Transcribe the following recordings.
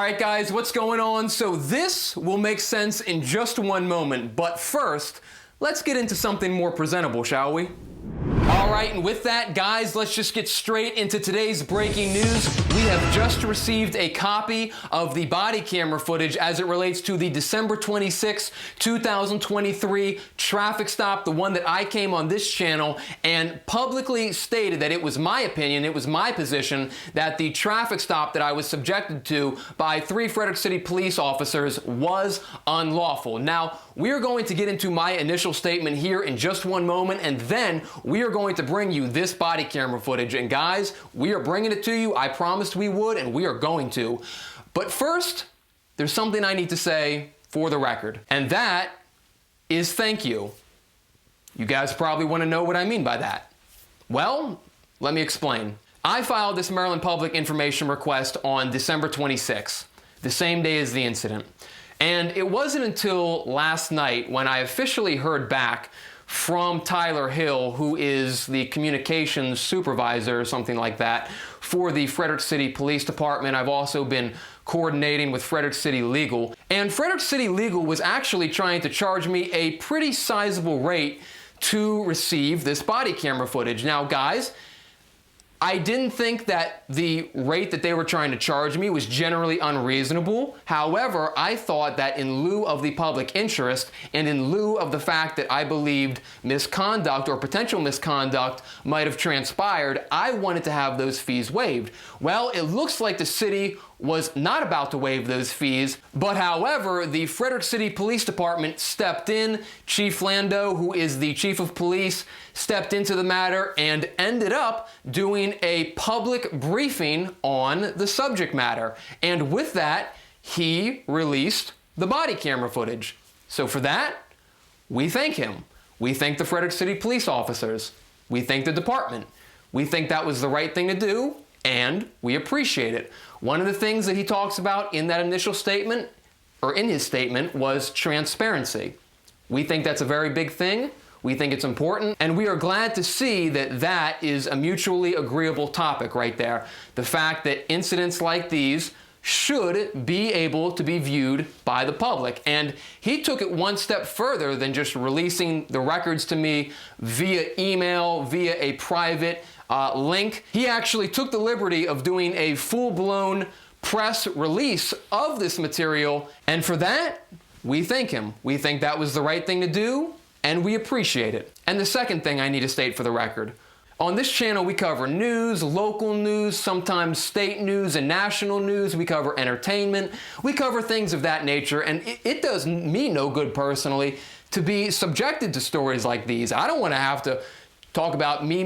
right, guys, what's going on? So this will make sense in just one moment, but first, let's get into something more presentable, shall we? All right, and with that, guys, let's just get straight into today's breaking news. We have just received a copy of the body camera footage as it relates to the December 26, 2023 traffic stop, the one that I came on this channel and publicly stated that it was my opinion, it was my position, that the traffic stop that I was subjected to by 3 Frederick City police officers was unlawful. Now, we are going to get into my initial statement here in just one moment, and then we are going to bring you this body camera footage. And guys, we are bringing it to you. I promised we would, and we are going to. But first, there's something I need to say for the record, and that is thank you. You guys probably want to know what I mean by that. Well, let me explain. I filed this Maryland Public Information request on December 26th, the same day as the incident. And it wasn't until last night when I officially heard back from Tyler Hill, who is the communications supervisor or something like that for the Frederick City Police Department. I've also been coordinating with Frederick City Legal. And Frederick City Legal was actually trying to charge me a pretty sizable rate to receive this body camera footage. Now, guys, I didn't think that the rate that they were trying to charge me was generally unreasonable. However, I thought that in lieu of the public interest and in lieu of the fact that I believed misconduct or potential misconduct might have transpired, I wanted to have those fees waived. Well, it looks like the city was not about to waive those fees, but however, the Frederick City Police Department stepped in. Chief Lando, who is the chief of police, stepped into the matter and ended up doing a public briefing on the subject matter. And with that, he released the body camera footage. So for that, we thank him. We thank the Frederick City police officers. We thank the department. We think that was the right thing to do, and we appreciate it. One of the things that he talks about in that initial statement, or in his statement, was transparency. We think that's a very big thing. We think it's important, and we are glad to see that that is a mutually agreeable topic right there. The fact that incidents like these should be able to be viewed by the public. And he took it one step further than just releasing the records to me via email, via a private link. He actually took the liberty of doing a full-blown press release of this material, and for that, we thank him. We think that was the right thing to do, and we appreciate it. And the second thing I need to state for the record, on this channel we cover news, local news, sometimes state news and national news. We cover entertainment. We cover things of that nature, and it does me no good personally to be subjected to stories like these. I don't want to have to talk about me.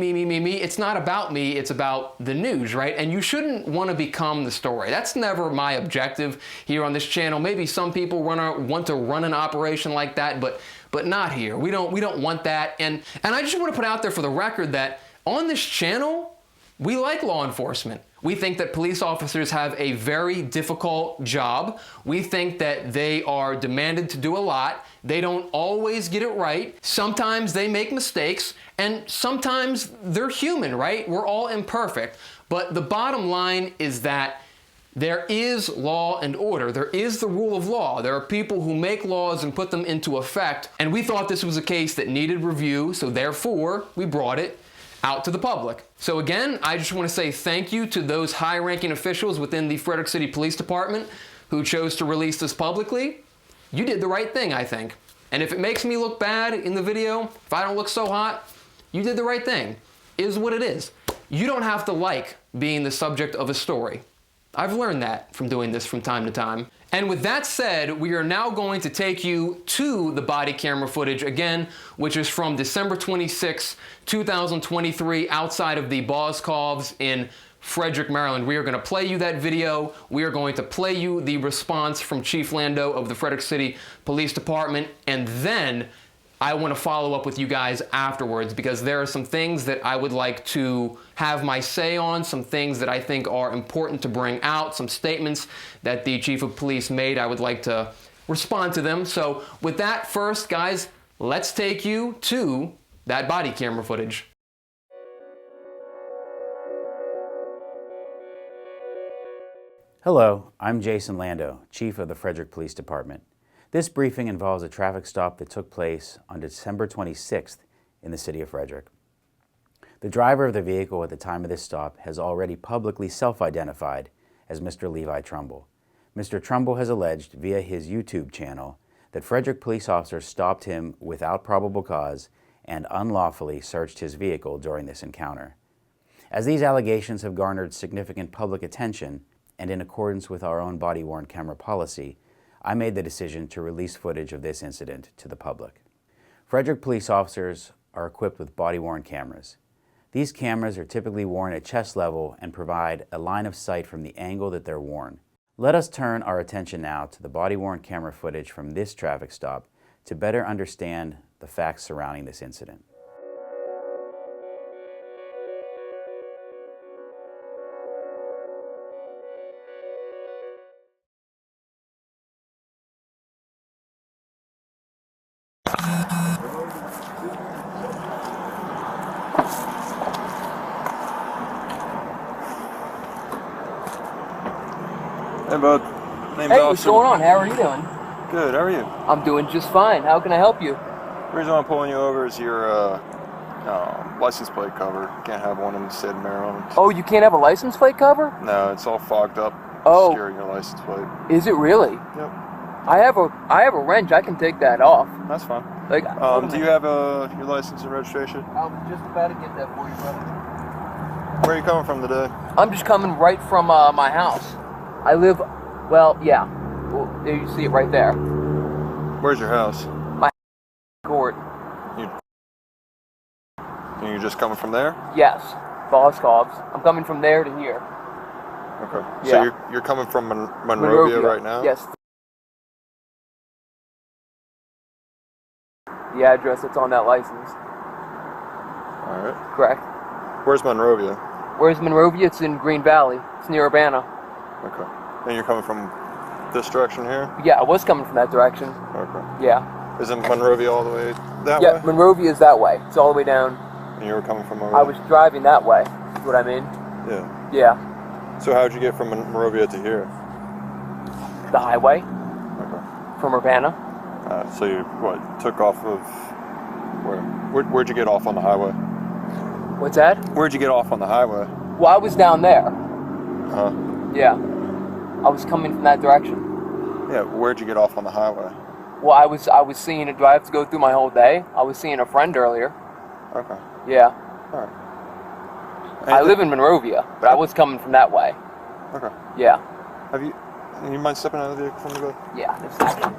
It's not about me, it's about the news, right? And you shouldn't want to become the story. That's never my objective here on this channel. Maybe some people want to run an operation like that, but not here. We don't want that. And I just want to put out there for the record that on this channel, we like law enforcement. We think that police officers have a very difficult job. We think that they are demanded to do a lot. They don't always get it right. Sometimes they make mistakes, and sometimes they're human, right? We're all imperfect. But the bottom line is that there is law and order. There is the rule of law. There are people who make laws and put them into effect, and we thought this was a case that needed review, so therefore we brought it out to the public. So again, I just want to say thank you to those high-ranking officials within the Frederick City Police Department who chose to release this publicly. You did the right thing, I think. And if it makes me look bad in the video, if I don't look so hot, you did the right thing. It is what it is. You don't have to like being the subject of a story. I've learned that from doing this from time to time. And with that said, we are now going to take you to the body camera footage again, which is from December 26, 2023, outside of the Boscovs in Frederick, Maryland. We are going to play you that video. We are going to play you the response from Chief Lando of the Frederick City Police Department, and then I want to follow up with you guys afterwards because there are some things that I would like to have my say on, some things that I think are important to bring out, some statements that the Chief of Police made. I would like to respond to them. So with that first, guys, let's take you to that body camera footage. Hello, I'm Jason Lando, Chief of the Frederick Police Department. This briefing involves a traffic stop that took place on December 26th in the city of Frederick. The driver of the vehicle at the time of this stop has already publicly self-identified as Mr. Levi Trumbull. Mr. Trumbull has alleged via his YouTube channel that Frederick police officers stopped him without probable cause and unlawfully searched his vehicle during this encounter. As these allegations have garnered significant public attention, and in accordance with our own body-worn camera policy, I made the decision to release footage of this incident to the public. Frederick police officers are equipped with body-worn cameras. These cameras are typically worn at chest level and provide a line of sight from the angle that they're worn. Let us turn our attention now to the body-worn camera footage from this traffic stop to better understand the facts surrounding this incident. Hey bud, name's Hey, Austin. what's going on? How are you doing? Good, how are you? I'm doing just fine. How can I help you? The reason I'm pulling you over is your license plate cover. You can't have one in the state of Maryland. Oh, you can't have a license plate cover? No, it's all fogged up, Oh. obscuring your license plate. Is it really? Yep, I have a wrench. I can take that off. that's fine. Like, Do you have your license and registration? I was just about to get that for you, brother. Where are you coming from today? I'm just coming right from my house. I live, well, yeah. Well, there you see it right there. Where's your house? Court. You're just coming from there? Yes. Boscov's. I'm coming from there to here. Okay. Yeah. So you're coming from Monrovia right now? Yes. The address that's on that license. Alright. Correct. Where's Monrovia? Where's Monrovia? It's in Green Valley. It's near Urbana. Okay. And you're coming from this direction here? Yeah, I was coming from that direction. Okay. Yeah. Isn't Monrovia all the way that Yeah, way? Monrovia is that way. It's all the way down. And you were coming from over I there? was driving that way, is what I mean. Yeah. Yeah. So how'd you get from Monrovia to here? The highway Okay. from Urbana. So you, took off of where? Where'd you get off on the highway? What's that? Where'd you get off on the highway? Well, I was down there. Huh? Yeah. I was coming from that direction. Yeah, where'd you get off on the highway? Well, I was seeing it. Do I have to go through my whole day? I was seeing a friend earlier. Okay. Yeah. Alright. I live in Monrovia, but I was coming from that way. Okay. Yeah. You mind stepping out of the vehicle for me, bud? Yeah. Just a second.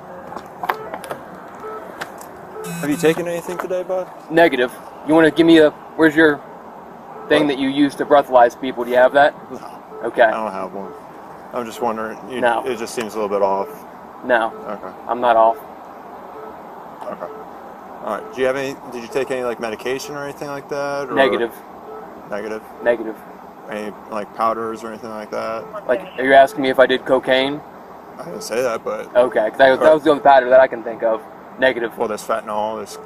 Have you taken anything today, bud? Negative. You want to give me where's your thing that you use to breathalyze people? Do you have that? No. Okay. I don't have one. I'm just wondering. No. It just seems a little bit off. No. Okay. I'm not off. Okay. All right. Did you take any medication or anything like that? Or? Negative. Negative. Negative. Any powders or anything like that? Like, are you asking me if I did cocaine? I didn't say that, but Okay, 'cause that was the only powder that I can think of. Negative. well, there's fentanyl, there's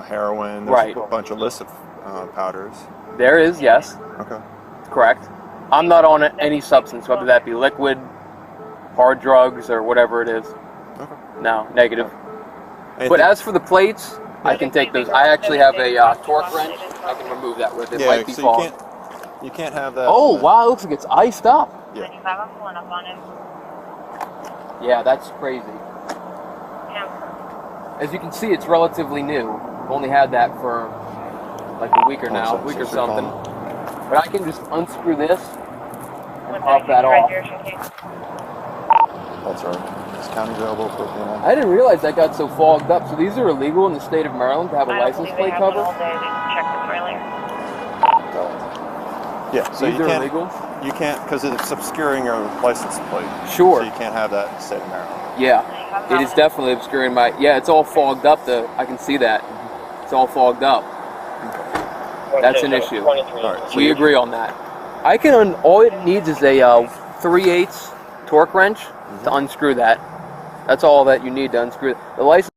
heroin, there's Right. a bunch of lists of powders. There is, yes. Okay. Correct. I'm not on any substance, whether that be liquid, hard drugs, or whatever it is. Okay. No, negative. Anything? But as for the plates, I can take those. I actually have a torque wrench. I can remove that with it. yeah, Might be so fog. you can't have that. Oh, wow, it looks like it's iced up. Yeah. I'm pulling up on him. Yeah, that's crazy. As you can see, it's relatively new. I've only had that for like a week or now, a week or something. But I can just unscrew this and pop that off. That's right. It's county available for PNI. I didn't realize that got so fogged up. So these are illegal in the state of Maryland to have a license plate cover? Yeah, so These you are can't. illegal? You can't, because it's obscuring your license plate. Sure. So you can't have that in the state of Maryland. Yeah, it is definitely obscuring my. Yeah, it's all fogged up. I can see that. It's all fogged up. That's an issue. Alright, so We agree on that. I can. All it needs is a 3/8 torque wrench to unscrew that. That's all that you need to unscrew. The license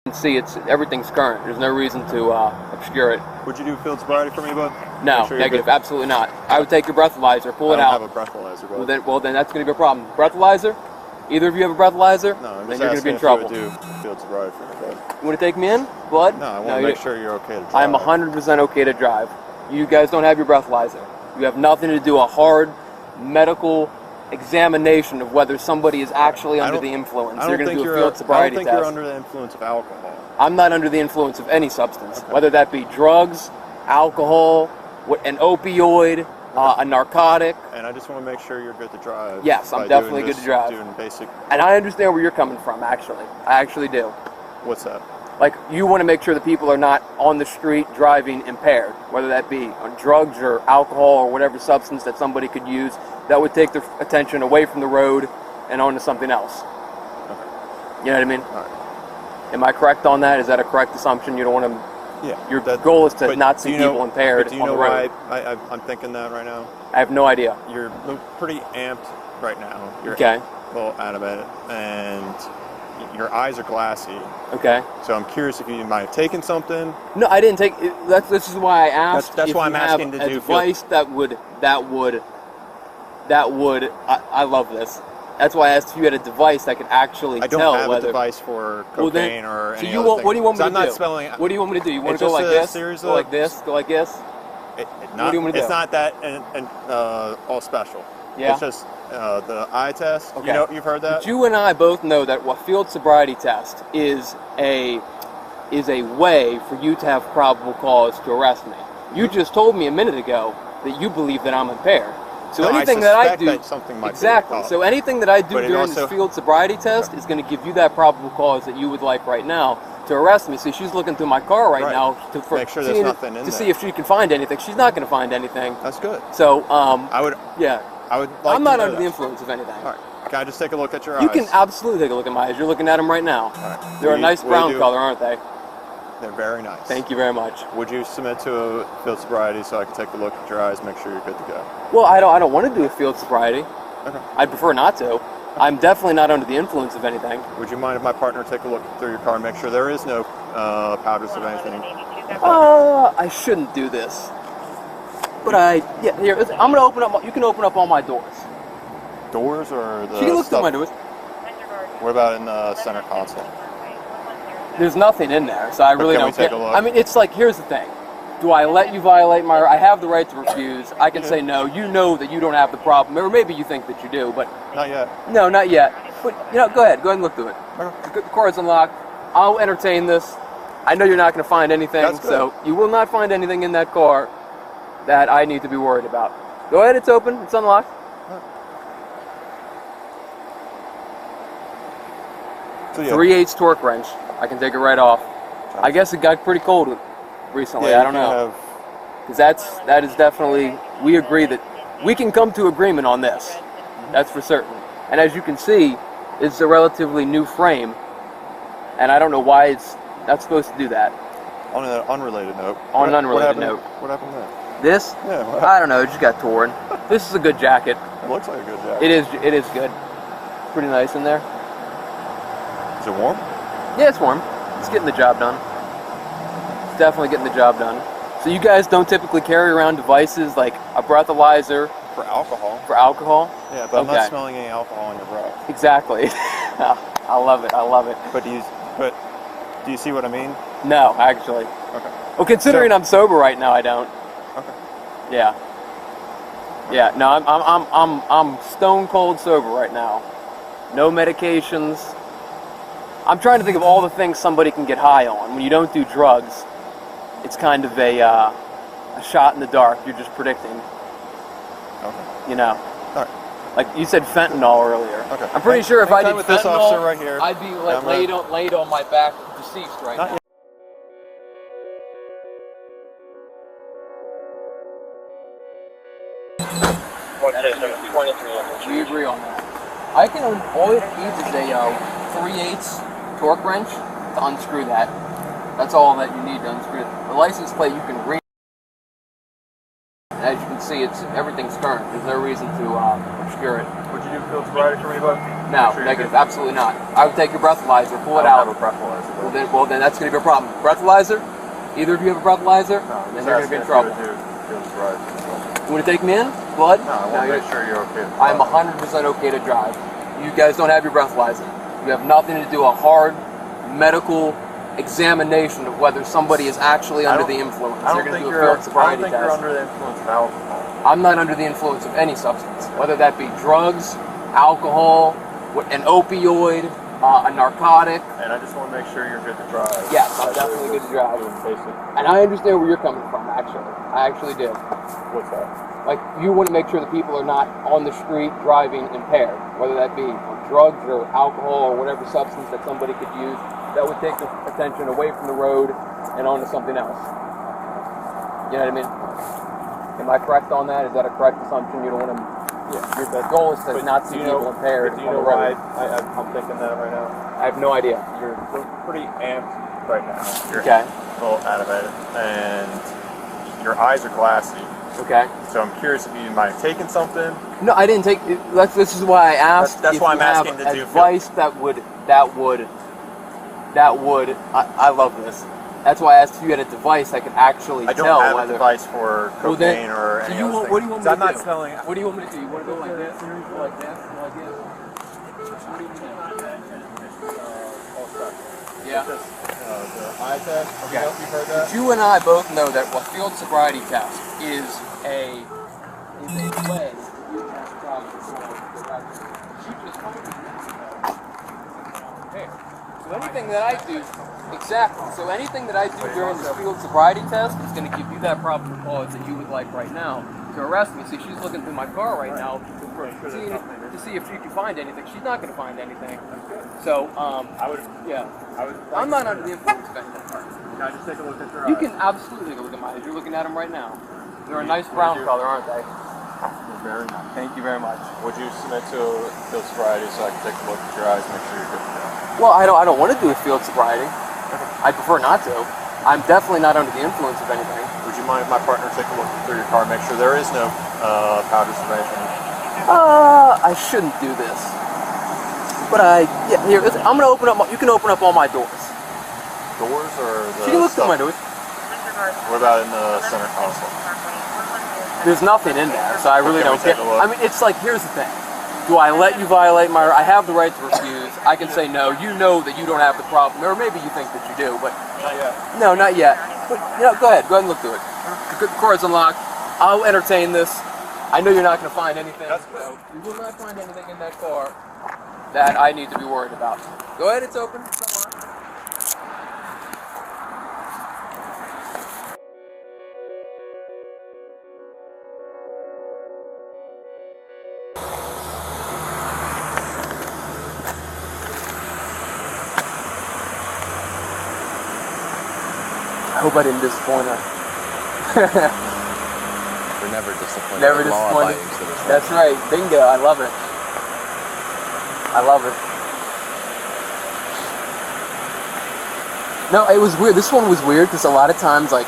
can see everything's current. There's no reason to obscure it. Would you do field sobriety for me, bud? No, Make sure you're negative, good. absolutely not. I would take your breathalyzer, pull it I out. don't have a breathalyzer, bud. Well, then that's going to be a problem. Breathalyzer? Either of you have a breathalyzer? No, I'm then just you're going to be asking in if trouble. you would do field sobriety for me, bud. You want to take me in? Blood? No, I want to make sure you're okay to drive. I'm 100% okay to drive. You guys don't have your breathalyzer. You have nothing to do a hard medical examination of whether somebody is actually under the influence. You're going to do a field sobriety test. I don't think you're under the influence of alcohol. I'm not under the influence of any substance, whether that be drugs, alcohol, an opioid, a narcotic. And I just want to make sure you're good to drive. Yes, I'm definitely good to drive. Doing basic. And I understand where you're coming from, actually. I actually do. What's that? Like, you want to make sure that people are not on the street driving impaired, whether that be on drugs or alcohol or whatever substance that somebody could use that would take their attention away from the road and onto something else. Okay. You know what I mean? All right. Am I correct on that? Is that a correct assumption? You don't want to... Yeah. Your goal is to not see people impaired do you on know the road. why I'm thinking that right now? I have no idea. You're pretty amped right now. You're Okay. a little out of it, and your eyes are glassy. Okay. So I'm curious if you might have taken something. No, I didn't take... This is why I asked That's if why you I'm asking have to a do device that would... I love this. That's why I asked if you had a device that could actually I don't tell have whether... a device for Well, cocaine then, or so any you other want, thing. what do you want me to I'm do? not spelling. What do you want me to do? You want It's to go just like a this? series Go of- like this? Go like this? What do you want me to do? It's not that and all special. Yeah? It's just the eye test. Okay. You know, you've heard that. But you and I both know that a field sobriety test is a way for you to have probable cause to arrest me. You just told me a minute ago that you believe that I'm impaired. So No, anything I that I suspect do, that something might be exactly. involved. So anything that I do But it during also- this field sobriety test is going to give you that probable cause that you would like right now to arrest me. So she's looking through my car right now to Make sure there's nothing in to there. see if she can find anything. She's not going to find anything. That's good. So I would. yeah, I would. Like I'm to not know under that. the influence of anything. All right. Can I just take a look at your eyes? You can absolutely take a look at my eyes. You're looking at them right now. All right. They're a nice Will brown you- color, aren't they? They're very nice. Thank you very much. Would you submit to a field sobriety so I can take a look at your eyes, make sure you're good to go? Well, I don't want to do a field sobriety. Okay. I'd prefer not to. I'm definitely not under the influence of anything. Would you mind if my partner take a look through your car and make sure there is no powders of anything? I shouldn't do this. But here, I'm gonna open up. You can open up all my doors. Doors or the She can look through stuff? my doors. What about in the center console? There's nothing in there, so I really can we don't take care. a look? I mean, it's like, here's the thing. Do I let you violate my... I have the right to refuse. I can say no. You know that you don't have the problem. Or maybe you think that you do, but... Not yet. No, not yet. But, go ahead. Go ahead and look through it. Okay. The car's unlocked. I'll entertain this. I know you're not going to find anything, That's good. so you will not find anything in that car that I need to be worried about. Go ahead. It's open. It's unlocked. So, yeah. 3/8 torque wrench. I can take it right off. I guess it got pretty cold recently. Yeah, I don't you can know. have- Because that is definitely, we agree that we can come to agreement on this. That's for certain. And as you can see, it's a relatively new frame. And I don't know why it's not supposed to do that. On an unrelated note. On an unrelated what happened, note. What happened there? This? Yeah, what I don't know, it just got torn. This is a good jacket. It looks like a good jacket. It is good. Pretty nice in there. Is it warm? Yeah, it's warm. It's getting the job done. It's definitely getting the job done. So you guys don't typically carry around devices like a breathalyzer For alcohol. for alcohol? Yeah, but I'm Okay. not smelling any alcohol in your breath. Exactly. I love it. I love it. But do you see what I mean? No, actually. Okay. Well, considering I'm sober right now, I don't. Okay. Yeah. Yeah. No, I'm stone cold sober right now. No medications. I'm trying to think of all the things somebody can get high on. When you don't do drugs, it's kind of a shot in the dark. You're just predicting. Okay. You know. All right. Like you said, fentanyl earlier. Okay. I'm pretty sure if I Hang did with this fentanyl, officer right here. I'd be like laid on my back, deceased right Not now. yet. We agree on that. I can, all it needs is a 3/8 torque wrench to unscrew that. That's all that you need to unscrew it. The license plate you can read. As you can see, everything's current. There's no reason to obscure it. Would you do field sobriety for me, bud? No, negative. Absolutely not. I would take your breathalyzer, pull it out. I don't have a breathalyzer. Well, then that's going to be a problem. Breathalyzer? Either of you have a breathalyzer? No, then you're going to be in trouble. Field sobriety. You want to take me in? Blood? No, I want to make sure you're okay. I'm 100% okay to drive. You guys don't have your breathalyzer. You have nothing to do a hard medical examination of whether somebody is actually under the influence. I don't think you're under the influence of alcohol. I'm not under the influence of any substance, whether that be drugs, alcohol, an opioid, a narcotic. And I just want to make sure you're good to drive. Yes, I'm definitely good to drive. And I understand where you're coming from, actually. I actually do. What's that? Like, you want to make sure that people are not on the street driving impaired, whether that be drugs or alcohol or whatever substance that somebody could use that would take the attention away from the road and onto something else. You know what I mean? Am I correct on that? Is that a correct assumption? You don't want to... Yeah. Your goal is to not see people impaired on the road. I'm thinking that right now. I have no idea. You're pretty amped right now. You're okay. A little out of it. And your eyes are glassy. Okay. So I'm curious if you might have taken something. No, I didn't take... This is why I asked. That's why I'm asking to do advice that would... I love this. That's why I asked if you had a device that could actually tell whether... I don't have a device for cocaine or any other thing. What do you want me to do? I'm not smelling... What do you want me to do? You want to go like this? Like this? Like this? What do you mean? Yeah. The eye test. Okay. You heard that? You and I both know that a field sobriety test is a way that you can have problems So anything that I do, exactly. So anything that I do during this field sobriety test is going to give you that probable cause that you would like right now to arrest me. See, she's looking through my car right now to see if she can find anything. She's not going to find anything. So, I'm not under the influence of anything. Can I just take a look at your You eyes? can absolutely look at mine. You're looking at them right now. They're a nice brown color, aren't they? Very nice. Thank you very much. Would you submit to field sobriety so I can take a look at your eyes and make sure you're good to go? Well, I don't want to do a field sobriety. I prefer not to. I'm definitely not under the influence of anything. Would you mind if my partner take a look through your car, make sure there is no powder formation? I shouldn't do this. But here, I'm gonna open up. You can open up all my doors. Doors or the You can look through my doors. What about in the center console? There's nothing in there, so I really Okay, don't we take care. a look. I mean, it's like, here's the thing. Do I let you violate my... I have the right to refuse. I can say no. You know that you don't have the problem. Or maybe you think that you do, but... Not yet. No, not yet. But, go ahead. Go ahead and look through it. The car's unlocked. I'll entertain this. I know you're not going to find anything. So you will not find anything in that car that I need to be worried about. Go ahead. It's open. It's unlocked. I hope I didn't disappoint her. We're never disappointed. Never disappointed. That's right. Bingo. I love it. I love it. No, it was weird. This one was weird because a lot of times, like,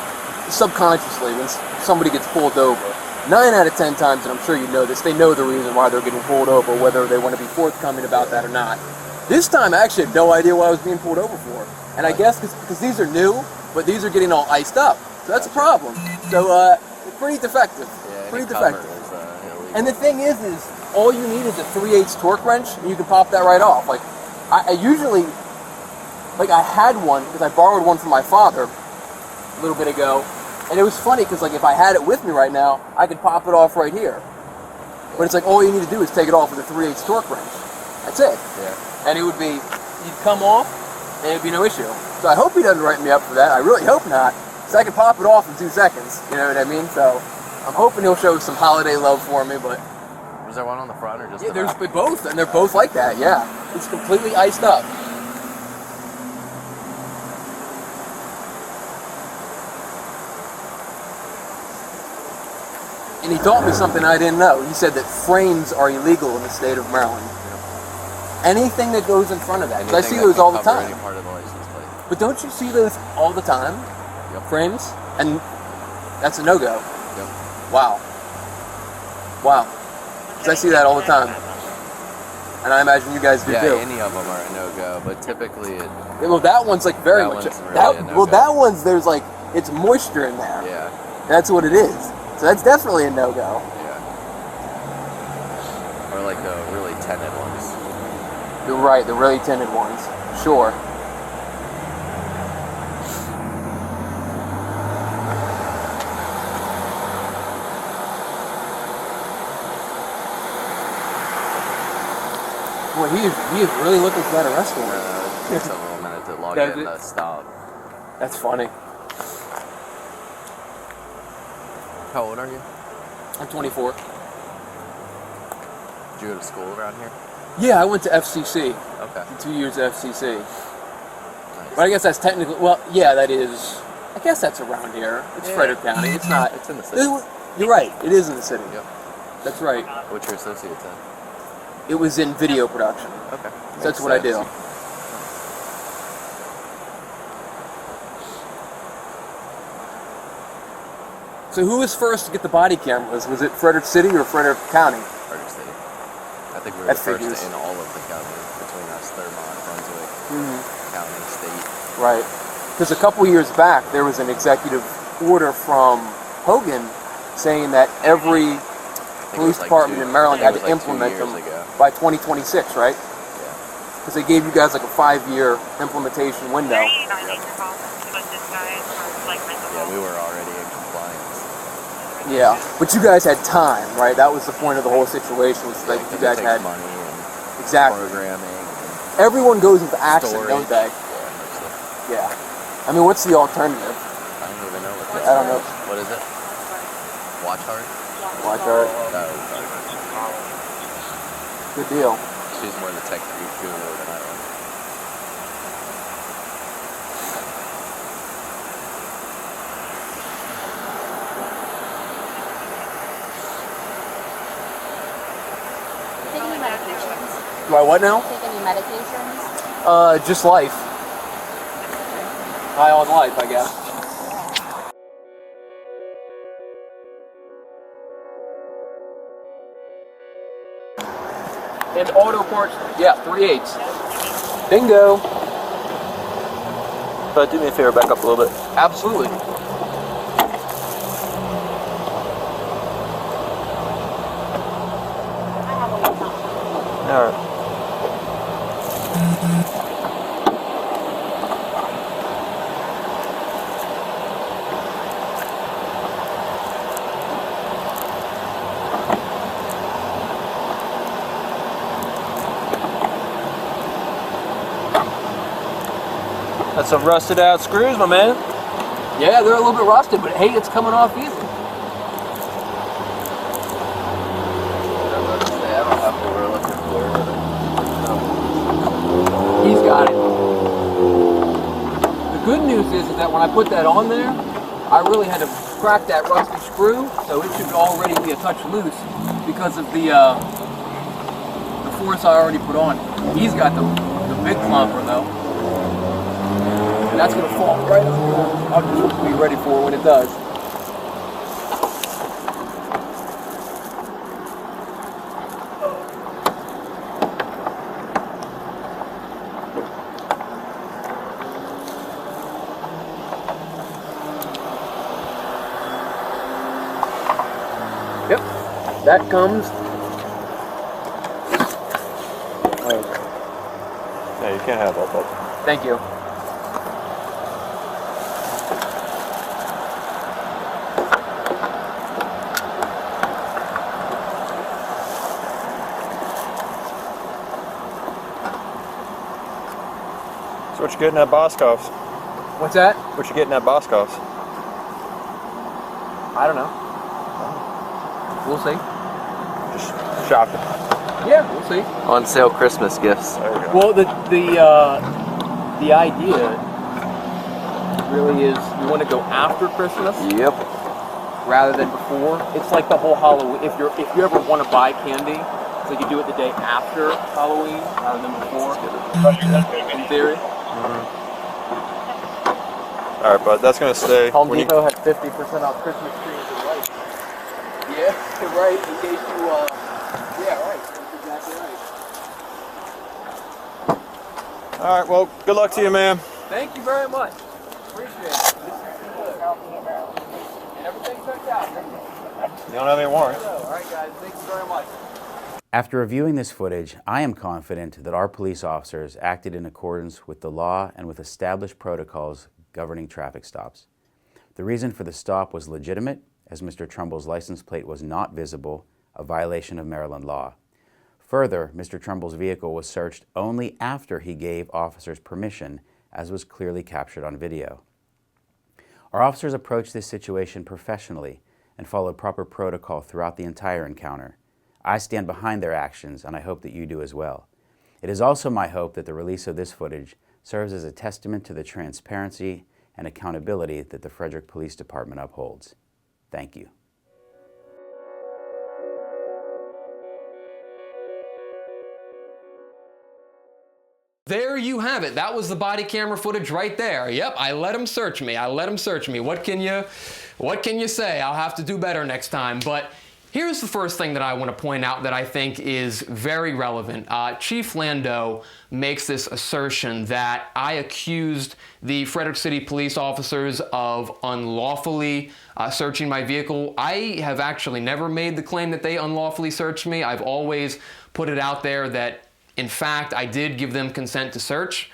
subconsciously, when somebody gets pulled over, 9 out of 10 times, and I'm sure you know this, they know the reason why they're getting pulled over, whether they want to be forthcoming about that or not. This time, I actually had no idea what I was being pulled over for. And I guess because these are new, but these are getting all iced up. So that's a problem. So, pretty defective. Yeah, pretty defective. And the thing is all you need is a 3/8 torque wrench, and you can pop that right off. Like, I usually, like, I had one, because I borrowed one from my father a little bit ago, and it was funny, because, like, if I had it with me right now, I could pop it off right here. But it's like, all you need to do is take it off with a 3/8 torque wrench. That's it. Yeah. And it would be, you'd come off, and it'd be no issue. So I hope he doesn't write me up for that. I really hope not, because I could pop it off in 2 seconds. You know what I mean? So I'm hoping he'll show some holiday love for me, but... Was there one on the front or just Yeah, the there's back? both, and they're both like that, yeah. It's completely iced up. And he taught me something I didn't know. He said that frames are illegal in the state of Maryland. Anything that goes in front of that. 'Cause I see those all the time. Any part of the license plate. But don't you see those all the time? Yep. Frames? And that's a no-go. Yep. Wow. Wow. Because I see that all the time. And I imagine you guys do Yeah, too. any of them are a no-go, but typically it... Yeah, well, that one's like very That much. one's really a no-go. that one's, there's like, it's moisture in there. Yeah. That's what it is. So that's definitely a no-go. Yeah. Or like the really tinted ones. You're right, the really tinted ones. Sure. Boy, he is really looking for that arrest warrant. It takes a little minute to log Does in it? to stop. That's funny. How old are you? I'm 24. Did you go to school around here? Yeah, I went to FCC. Okay. 2 years at FCC. Nice. But I guess that's technically, well, yeah, that is, I guess that's around here. It's Yeah. Frederick County. It's not. It's in the city. You're right. It is in the city. Yep. That's right. What's your associate's in? It was in video production. Okay. So that's what I do. So who was first to get the body cameras? Was it Frederick City or Frederick County? Frederick City. I think we were That the first figures. in all of the counties between us, Thurmont, Brunswick, County, State. Right. Because a couple years back, there was an executive order from Hogan saying that every police department in Maryland had to implement them by 2026, right? Yeah. Because they gave you guys like a 5-year implementation window. Yeah, we were already in compliance. Yeah, but you guys had time, right? That was the point of the whole situation. Was like you guys Because it takes had money and exactly. programming. Everyone goes into action, Storage. don't they? Yeah, mostly. Yeah. I mean, what's the alternative? I don't even know what I don't know. What is it? Watch hard? Watch art. No, Good deal. she's more the tech guru than I am. Take any medications? Do I what now? Take any medications? Just life. High on life, I guess. And auto parts, yeah, 3/8. Bingo. But do me a favor, back up a little bit. Absolutely. All right. That's some rusted out screws, my man. Yeah, they're a little bit rusted, but hey, it's coming off easy. I don't have what we're looking for. He's got it. The good news is that when I put that on there, I really had to crack that rusty screw, so it should already be a touch loose because of the force I already put on. He's got the big clumper though. And that's gonna fall right up. I'll just be ready for it when it does. Yep, that comes. Yeah, you can't have all that. Thank you. So what you getting at Boscov's? What's that? What you getting at Boscov's? I don't know. We'll see. Just shopping. Yeah, we'll see. On sale Christmas gifts. There you go. Well, the idea really is you want to go after Christmas Yep. rather than before. It's like the whole Halloween. If you ever want to buy candy, so you do it the day after Halloween rather than before. In theory. All right, bud. That's gonna stay. Home When you- Depot had 50% off Christmas trees and lights. Yeah, right, in case you, yeah, right, that's exactly right. All right, well, good luck to you, man. Thank you very much. Appreciate it. And everything turned out. You don't have any warrants. All right, guys, thank you very much. After reviewing this footage, I am confident that our police officers acted in accordance with the law and with established protocols governing traffic stops. The reason for the stop was legitimate, as Mr. Trumbull's license plate was not visible, a violation of Maryland law. Further, Mr. Trumbull's vehicle was searched only after he gave officers permission, as was clearly captured on video. Our officers approached this situation professionally and followed proper protocol throughout the entire encounter. I stand behind their actions, and I hope that you do as well. It is also my hope that the release of this footage serves as a testament to the transparency and accountability that the Frederick Police Department upholds. Thank you. There you have it. That was the body camera footage right there. Yep, I let him search me. I let him search me. What can you say? I'll have to do better next time. But here's the first thing that I want to point out that I think is very relevant. Chief Lando makes this assertion that I accused the Frederick City police officers of unlawfully searching my vehicle. I have actually never made the claim that they unlawfully searched me. I've always put it out there that, in fact, I did give them consent to search.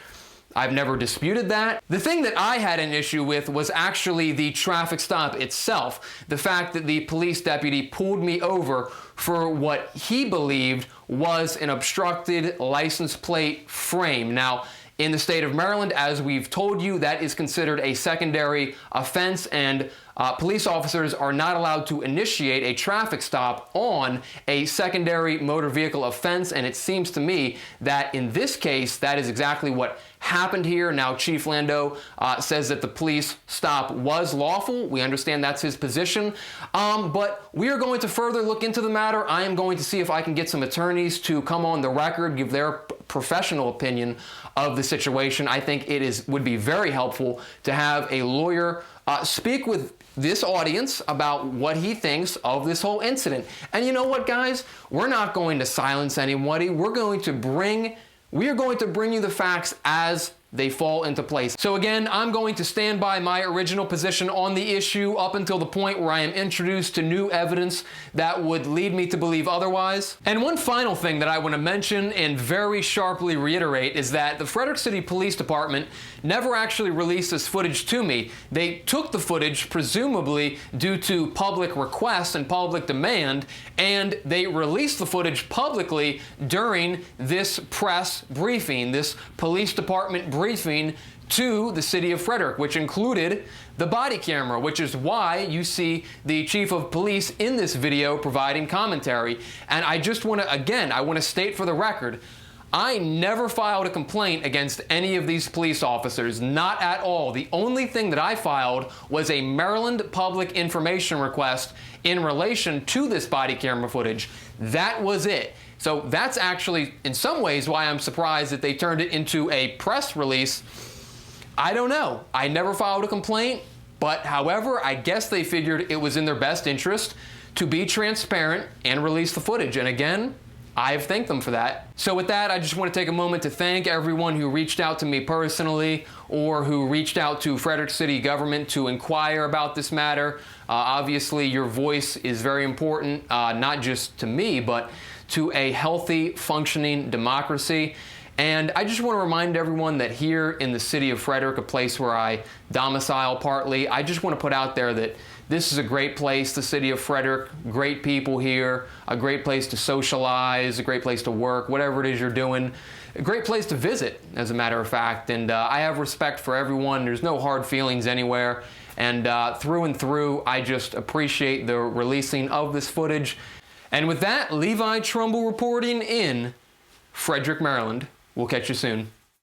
I've never disputed that. The thing that I had an issue with was actually the traffic stop itself. The fact that the police deputy pulled me over for what he believed was an obstructed license plate frame. Now, in the state of Maryland, as we've told you, that is considered a secondary offense, and police officers are not allowed to initiate a traffic stop on a secondary motor vehicle offense, and it seems to me that in this case, that is exactly what happened here. Now, Chief Lando says that the police stop was lawful. We understand that's his position, but we are going to further look into the matter. I am going to see if I can get some attorneys to come on the record, give their professional opinion of the situation. I think it would be very helpful to have a lawyer speak with this audience about what he thinks of this whole incident. And you know what, guys? We're not going to silence anybody. We are going to bring you the facts as they fall into place. So again, I'm going to stand by my original position on the issue up until the point where I am introduced to new evidence that would lead me to believe otherwise. And one final thing that I want to mention and very sharply reiterate is that the Frederick City Police Department never actually released this footage to me. They took the footage, presumably due to public request and public demand, and they released the footage publicly during this press briefing, this police department briefing to the city of Frederick, which included the body camera, which is why you see the chief of police in this video providing commentary. And I just want to, again, I want to state for the record, I never filed a complaint against any of these police officers, not at all. The only thing that I filed was a Maryland public information request in relation to this body camera footage. That was it. So that's actually, in some ways, why I'm surprised that they turned it into a press release. I don't know. I never filed a complaint, but however, I guess they figured it was in their best interest to be transparent and release the footage. And again, I've thanked them for that. So with that, I just want to take a moment to thank everyone who reached out to me personally or who reached out to Frederick City government to inquire about this matter. Obviously, your voice is very important, not just to me, but to a healthy, functioning democracy. And I just want to remind everyone that here in the city of Frederick, a place where I domicile partly, I just want to put out there that this is a great place, the city of Frederick, great people here, a great place to socialize, a great place to work, whatever it is you're doing, a great place to visit, as a matter of fact. And I have respect for everyone. There's no hard feelings anywhere. And through and through, I just appreciate the releasing of this footage. And with that, Levi Trumbull reporting in Frederick, Maryland. We'll catch you soon.